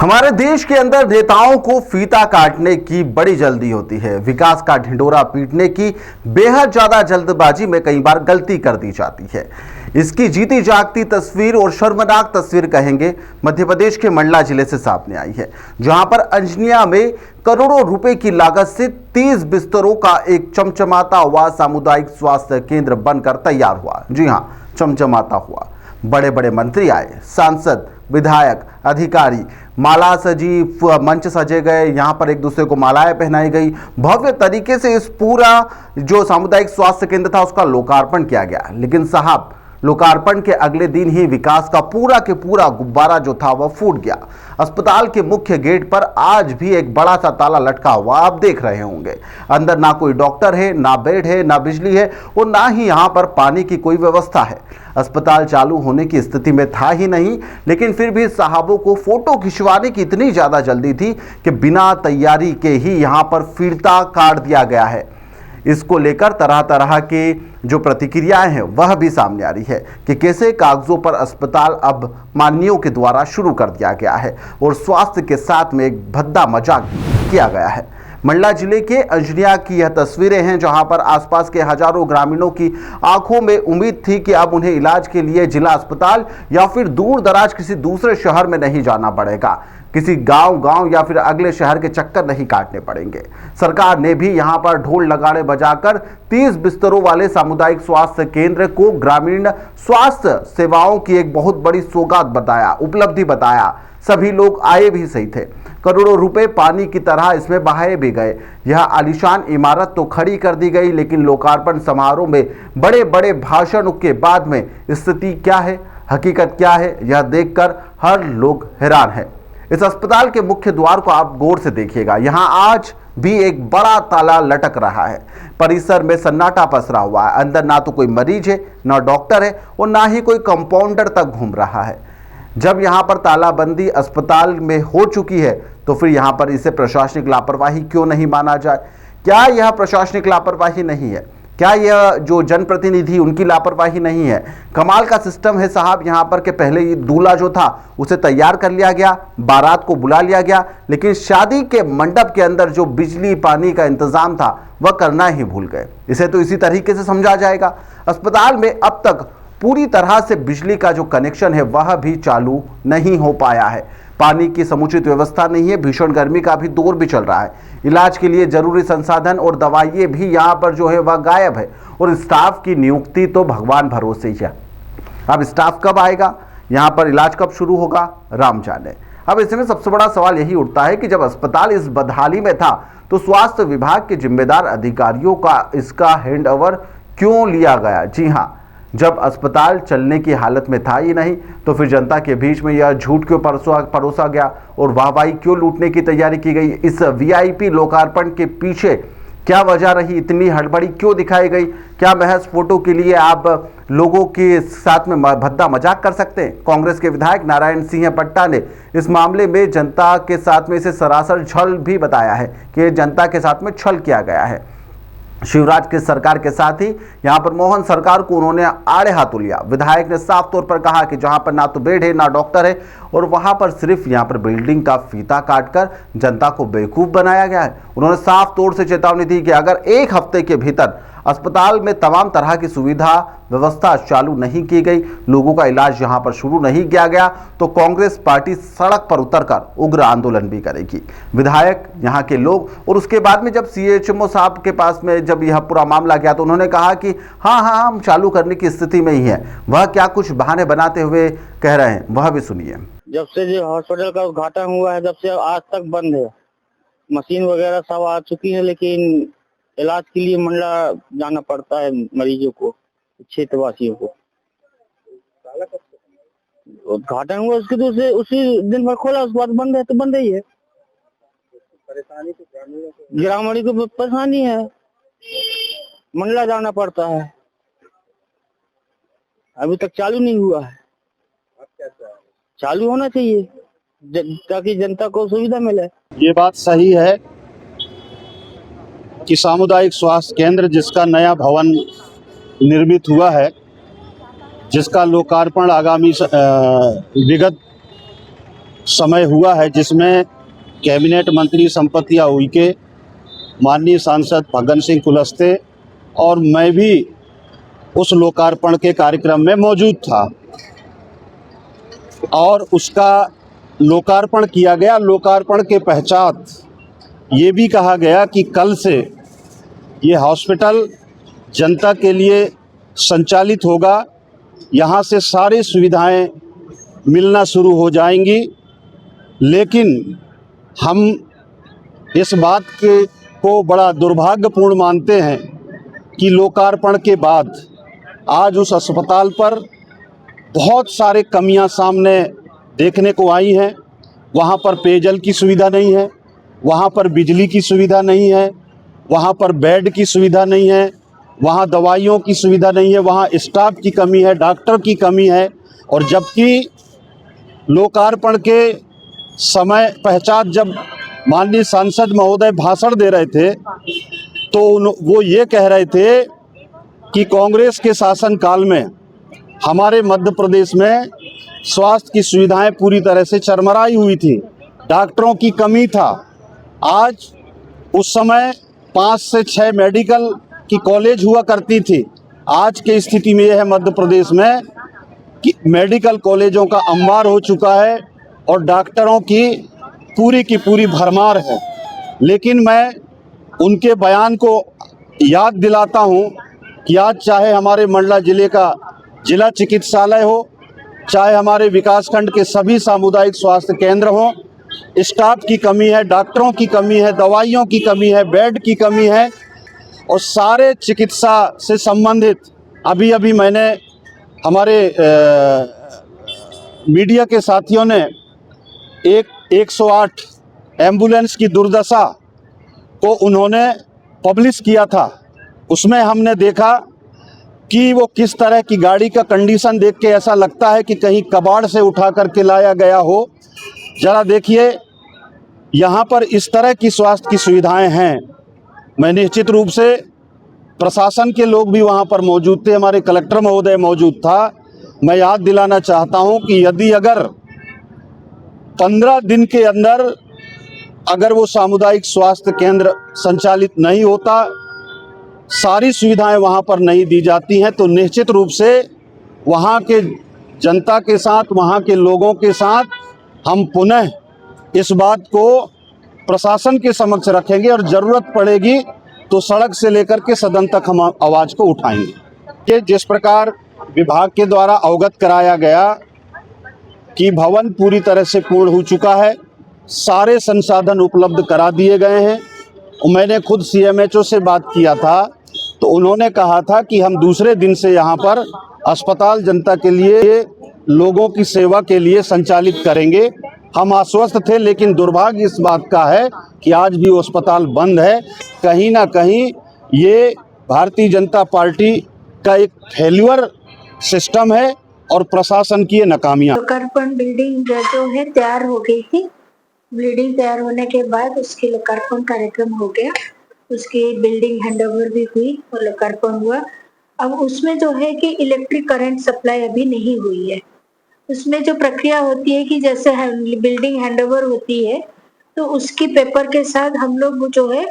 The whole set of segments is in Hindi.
हमारे देश के अंदर नेताओं को फीता काटने की बड़ी जल्दी होती है। विकास का ढिंढोरा पीटने की बेहद ज्यादा जल्दबाजी में कई बार गलती कर दी जाती है। इसकी जीती जागती तस्वीर और शर्मनाक तस्वीर कहेंगे मध्य प्रदेश के मंडला जिले से सामने आई है, जहां पर अंजनिया में करोड़ों रुपए की लागत से 30 बिस्तरों का एक चमचमाता हुआ सामुदायिक स्वास्थ्य केंद्र बनकर तैयार हुआ। जी हां, चमचमाता हुआ। बड़े बड़े मंत्री आए, सांसद, विधायक, अधिकारी, माला सजी, मंच सजे गए, यहाँ पर एक दूसरे को मालाएं पहनाई गई। भव्य तरीके से इस पूरा जो सामुदायिक स्वास्थ्य केंद्र था उसका लोकार्पण किया गया। लेकिन साहब, लोकार्पण के अगले दिन ही विकास का पूरा के पूरा गुब्बारा जो था वह फूट गया। अस्पताल के मुख्य गेट पर आज भी एक बड़ा सा ताला लटका हुआ आप देख रहे होंगे। अंदर ना कोई डॉक्टर है, ना बेड है, ना बिजली है और ना ही यहाँ पर पानी की कोई व्यवस्था है। अस्पताल चालू होने की स्थिति में था ही नहीं, लेकिन फिर भी साहबों को फोटो खिंचवाने की इतनी ज्यादा जल्दी थी कि बिना तैयारी के ही यहाँ पर फीता काट दिया गया है। इसको लेकर तरह तरह की जो प्रतिक्रियाएं हैं वह भी सामने आ रही है कि कैसे कागजों पर अस्पताल अब माननीयों के द्वारा शुरू कर दिया गया है और स्वास्थ्य के साथ में एक भद्दा मजाक किया गया है। मंडला जिले के अंजनिया की यह तस्वीरें हैं, जहां पर आसपास के हजारों ग्रामीणों की आंखों में उम्मीद थी कि अब उन्हें इलाज के लिए जिला अस्पताल या फिर दूर दराज किसी दूसरे शहर में नहीं जाना पड़ेगा, किसी गांव या फिर अगले शहर के चक्कर नहीं काटने पड़ेंगे। सरकार ने भी यहां पर ढोल नगाड़े बजाकर 30 बिस्तरों वाले सामुदायिक स्वास्थ्य केंद्र को ग्रामीण स्वास्थ्य सेवाओं की एक बहुत बड़ी सौगात बताया, उपलब्धि बताया। सभी लोग आए भी सही थे। करोड़ों रुपए पानी की तरह इसमें बहाए भी गए। यह आलीशान इमारत तो खड़ी कर दी गई, लेकिन लोकार्पण समारोह में बड़े बड़े भाषण के बाद में स्थिति क्या है, हकीकत क्या है, यह देखकर हर लोग हैरान है। इस अस्पताल के मुख्य द्वार को आप गौर से देखिएगा। यहाँ आज भी एक बड़ा ताला लटक रहा है। परिसर में सन्नाटा पसरा हुआ है। अंदर ना तो कोई मरीज है, ना डॉक्टर है और ना ही कोई कंपाउंडर तक घूम रहा है। जब यहाँ पर तालाबंदी अस्पताल में हो चुकी है तो फिर यहाँ पर इसे प्रशासनिक लापरवाही क्यों नहीं माना जाए? क्या यह प्रशासनिक लापरवाही नहीं है? क्या यह जो जनप्रतिनिधि उनकी लापरवाही नहीं है? कमाल का सिस्टम है साहब यहाँ पर कि पहले ही दूल्हा जो था उसे तैयार कर लिया गया, बारात को बुला लिया गया, लेकिन शादी के मंडप के अंदर जो बिजली पानी का इंतजाम था वह करना ही भूल गए। इसे तो इसी तरीके से समझा जाएगा। अस्पताल में अब तक पूरी तरह से बिजली का जो कनेक्शन है वह भी चालू नहीं हो पाया है। पानी की समुचित व्यवस्था नहीं है। भीषण गर्मी का भी दौर भी चल रहा है। इलाज के लिए जरूरी संसाधन और दवाइयाँ भी यहाँ पर जो है वह गायब है और स्टाफ की नियुक्ति तो भगवान भरोसे ही है। अब स्टाफ कब आएगा, यहाँ पर इलाज कब शुरू होगा, राम जाने। अब इसमें सबसे बड़ा सवाल यही उठता है कि जब अस्पताल इस बदहाली में था तो स्वास्थ्य विभाग के जिम्मेदार अधिकारियों का इसका हैंडओवर क्यों लिया गया? जी हाँ, जब अस्पताल चलने की हालत में था ही नहीं तो फिर जनता के बीच में यह झूठ क्यों परोसा गया और वाहवाही क्यों लूटने की तैयारी की गई? इस वीआईपी लोकार्पण के पीछे क्या वजह रही? इतनी हड़बड़ी क्यों दिखाई गई? क्या महज फोटो के लिए आप लोगों के साथ में भद्दा मजाक कर सकते हैं? कांग्रेस के विधायक नारायण सिंह पट्टा ने इस मामले में जनता के साथ में इसे सरासर छल भी बताया है कि जनता के साथ में छल किया गया है। शिवराज के सरकार के साथ ही यहां पर मोहन सरकार को उन्होंने आड़े हाथों लिया। विधायक ने साफ तौर पर कहा कि जहां पर ना तो बेड है, ना डॉक्टर है और वहां पर सिर्फ यहां पर बिल्डिंग का फीता काटकर जनता को बेवकूफ बनाया गया है। उन्होंने साफ तौर से चेतावनी दी कि अगर एक हफ्ते के भीतर अस्पताल में तमाम तरह की सुविधा व्यवस्था चालू नहीं की गई, लोगों का इलाज यहां पर शुरू नहीं किया गया तो कांग्रेस पार्टी सड़क पर उतरकर उग्र आंदोलन भी करेगी। विधायक, यहां के लोग और उसके बाद में जब सीएचएमओ साहब के पास में जब यह पूरा मामला गया तो उन्होंने कहा कि हाँ हम चालू करने की स्थिति में ही है। वह क्या कुछ बहाने बनाते हुए कह रहे हैं, वह भी सुनिए। जब से जो हॉस्पिटल का उद्घाटन हुआ है जब से आज तक बंद है। मशीन वगैरह सब आ चुकी है, लेकिन इलाज के लिए मंडला जाना पड़ता है मरीजों को, क्षेत्रवासियों को। उद्घाटन हुआ उसके दूसरे उसी दिन भर खोला, उसके बाद बंद है तो बंद ही है। परेशानी तो ग्रामीण को परेशानी है, मंडला जाना पड़ता है। अभी तक चालू नहीं हुआ है। चालू होना चाहिए ताकि जनता को सुविधा मिले। ये बात सही है कि सामुदायिक स्वास्थ्य केंद्र जिसका नया भवन निर्मित हुआ है, जिसका लोकार्पण आगामी विगत समय हुआ है जिसमें कैबिनेट मंत्री संपतिया उइके, माननीय सांसद फग्गन सिंह कुलस्ते और मैं भी उस लोकार्पण के कार्यक्रम में मौजूद था और उसका लोकार्पण किया गया। लोकार्पण के पश्चात ये भी कहा गया कि कल से ये हॉस्पिटल जनता के लिए संचालित होगा, यहाँ से सारी सुविधाएं मिलना शुरू हो जाएंगी। लेकिन हम इस बात को बड़ा दुर्भाग्यपूर्ण मानते हैं कि लोकार्पण के बाद आज उस अस्पताल पर बहुत सारे कमियां सामने देखने को आई हैं। वहाँ पर पेयजल की सुविधा नहीं है, वहाँ पर बिजली की सुविधा नहीं है, वहाँ पर बेड की सुविधा नहीं है, वहाँ दवाइयों की सुविधा नहीं है, वहाँ स्टाफ की कमी है, डॉक्टर की कमी है। और जबकि लोकार्पण के समय पश्चात जब माननीय सांसद महोदय भाषण दे रहे थे तो वो ये कह रहे थे कि कांग्रेस के शासनकाल में हमारे मध्य प्रदेश में स्वास्थ्य की सुविधाएं पूरी तरह से चरमराई हुई थी, डॉक्टरों की कमी था। आज उस समय 5 से 6 मेडिकल की कॉलेज हुआ करती थी। आज के स्थिति में यह है मध्य प्रदेश में कि मेडिकल कॉलेजों का अंबार हो चुका है और डॉक्टरों की पूरी भरमार है। लेकिन मैं उनके बयान को याद दिलाता हूं कि आज चाहे हमारे मंडला जिले का जिला चिकित्सालय हो, चाहे हमारे विकासखंड के सभी सामुदायिक स्वास्थ्य केंद्र हों, स्टाफ की कमी है, डॉक्टरों की कमी है, दवाइयों की कमी है, बेड की कमी है और सारे चिकित्सा से संबंधित अभी मैंने हमारे मीडिया के साथियों ने 108 एम्बुलेंस की दुर्दशा को उन्होंने पब्लिश किया था। उसमें हमने देखा कि वो किस तरह की गाड़ी का कंडीशन देख के ऐसा लगता है कि कहीं कबाड़ से उठा करके लाया गया हो। ज़रा देखिए, यहाँ पर इस तरह की स्वास्थ्य की सुविधाएं हैं। मैं निश्चित रूप से प्रशासन के लोग भी वहाँ पर मौजूद थे, हमारे कलेक्टर महोदय मौजूद था। मैं याद दिलाना चाहता हूँ कि यदि अगर 15 दिन के अंदर अगर वो सामुदायिक स्वास्थ्य केंद्र संचालित नहीं होता, सारी सुविधाएं वहाँ पर नहीं दी जाती हैं, तो निश्चित रूप से वहाँ के जनता के साथ, वहाँ के लोगों के साथ हम पुनः इस बात को प्रशासन के समक्ष रखेंगे और ज़रूरत पड़ेगी तो सड़क से लेकर के सदन तक हम आवाज़ को उठाएंगे। कि जिस प्रकार विभाग के द्वारा अवगत कराया गया कि भवन पूरी तरह से पूर्ण हो चुका है, सारे संसाधन उपलब्ध करा दिए गए हैं। मैंने खुद CMHO से बात किया था तो उन्होंने कहा था कि हम दूसरे दिन से यहाँ पर अस्पताल जनता के लिए, लोगों की सेवा के लिए संचालित करेंगे। हम आश्वस्त थे, लेकिन दुर्भाग्य इस बात का है कि आज भी वो अस्पताल बंद है। कहीं ना कहीं ये भारतीय जनता पार्टी का एक फेल्यूर सिस्टम है और प्रशासन की ये नाकामियां। लोकार्पण बिल्डिंग जो है तैयार हो गई थी। बिल्डिंग तैयार होने के बाद उसकी लोकार्पण कार्यक्रम हो गया, उसकी बिल्डिंग हैंडओवर भी हुई और लोकार्पण हुआ। अब उसमें जो है कि इलेक्ट्रिक करंट सप्लाई अभी नहीं हुई है। उसमें जो प्रक्रिया होती है कि जैसे बिल्डिंग हैंडओवर होती है तो उसकी पेपर के साथ हम लोग जो है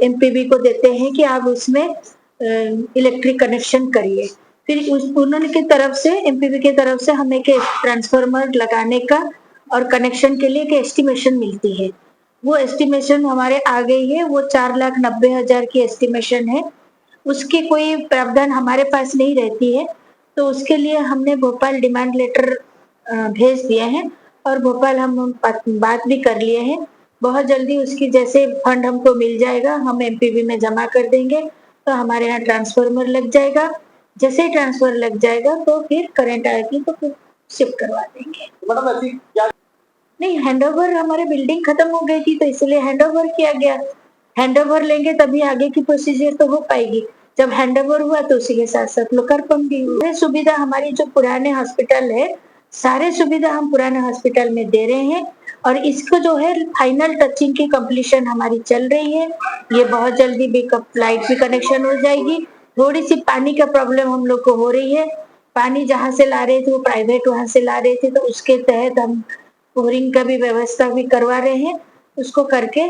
MPB को देते हैं कि आप उसमें इलेक्ट्रिक कनेक्शन करिए। फिर उन्होंने की तरफ से, MPB की तरफ से हमें के ट्रांसफार्मर लगाने का और कनेक्शन के लिए एक एस्टिमेशन मिलती है। वो एस्टिमेशन हमारे आ गई है, वो 4,90,000 की एस्टिमेशन है। उसकी कोई प्रावधान हमारे पास नहीं रहती है, तो उसके लिए हमने भोपाल डिमांड लेटर भेज दिए हैं और भोपाल हम बात भी कर लिए हैं। बहुत जल्दी उसकी जैसे फंड हमको मिल जाएगा, हम MPB में जमा कर देंगे तो हमारे यहाँ ट्रांसफार्मर लग जाएगा। जैसे ही ट्रांसफर लग जाएगा तो फिर करंट आएगी तो फिर शिफ्ट करवा देंगे। नहीं, हैंडओवर हमारे बिल्डिंग खत्म हो गई थी तो इसलिए हैंडओवर किया गया। हैंडओवर लेंगे तभी आगे की प्रोसीजर तो हो पाएगी। जब हैंडओवर हुआ तो उसी के साथ साथ लोकार्पण भी हुआ। सुविधा हमारी जो पुराने हॉस्पिटल है, सारे सुविधा हम पुराने हॉस्पिटल में दे रहे हैं और इसको जो है फाइनल टचिंग की कंप्लीशन हमारी चल रही है। ये बहुत जल्दी भी लाइट भी कनेक्शन हो जाएगी। थोड़ी सी पानी का प्रॉब्लम हम लोग को हो रही है, पानी जहाँ से ला रहे थे वो प्राइवेट वहां से ला रहे थे, तो उसके तहत हम बोरिंग का भी व्यवस्था भी करवा रहे हैं, उसको करके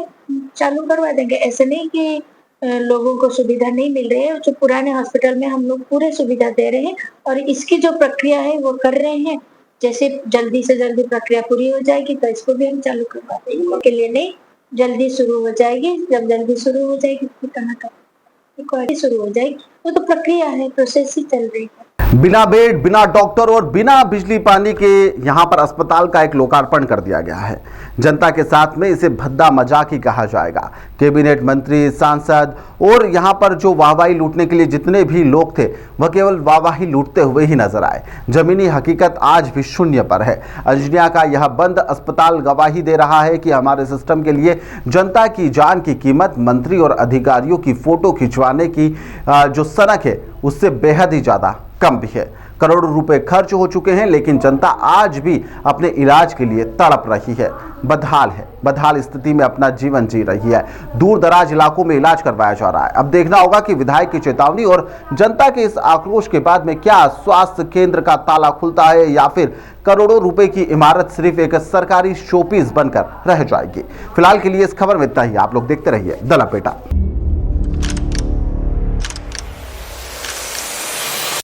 चालू करवा देंगे। ऐसे नहीं कि लोगों को सुविधा नहीं मिल रही है, जो पुराने हॉस्पिटल में हम लोग पूरे सुविधा दे रहे हैं और इसकी जो प्रक्रिया है वो कर रहे हैं। जैसे जल्दी से जल्दी प्रक्रिया पूरी हो जाएगी तो इसको भी हम चालू करवा देंगे, के लिए नहीं, जल्दी शुरू हो जाएगी। जब जल्दी शुरू हो जाएगी फिर कहाँ शुरू हो जाएगी, वो तो प्रक्रिया है, प्रोसेस ही चल रही है। बिना बेड, बिना डॉक्टर और बिना बिजली पानी के यहाँ पर अस्पताल का एक लोकार्पण कर दिया गया है। जनता के साथ में इसे भद्दा मजाक ही कहा जाएगा। कैबिनेट मंत्री, सांसद और यहाँ पर जो वाहवाही लूटने के लिए जितने भी लोग थे वह केवल वाहवाही लूटते हुए ही नजर आए। जमीनी हकीकत आज भी शून्य पर है। अंजनिया का यह बंद अस्पताल गवाही दे रहा है कि हमारे सिस्टम के लिए जनता की जान की कीमत मंत्री और अधिकारियों की फोटो खिंचवाने की जो सनक है उससे बेहद ही ज्यादा कम भी है। करोड़ों रुपए खर्च हो चुके हैं लेकिन जनता आज भी अपने इलाज के लिए तड़प रही है, बदहाल स्थिति में अपना जीवन जी रही है। दूर दराज इलाकों में इलाज करवाया जा रहा है। अब देखना होगा कि विधायक की चेतावनी और जनता के इस आक्रोश के बाद में क्या स्वास्थ्य केंद्र का ताला खुलता है या फिर करोड़ों रुपए की इमारत सिर्फ एक सरकारी शोपीस बनकर रह जाएगी। फिलहाल के लिए इस खबर में इतना ही। आप लोग देखते रहिए द लपेटा।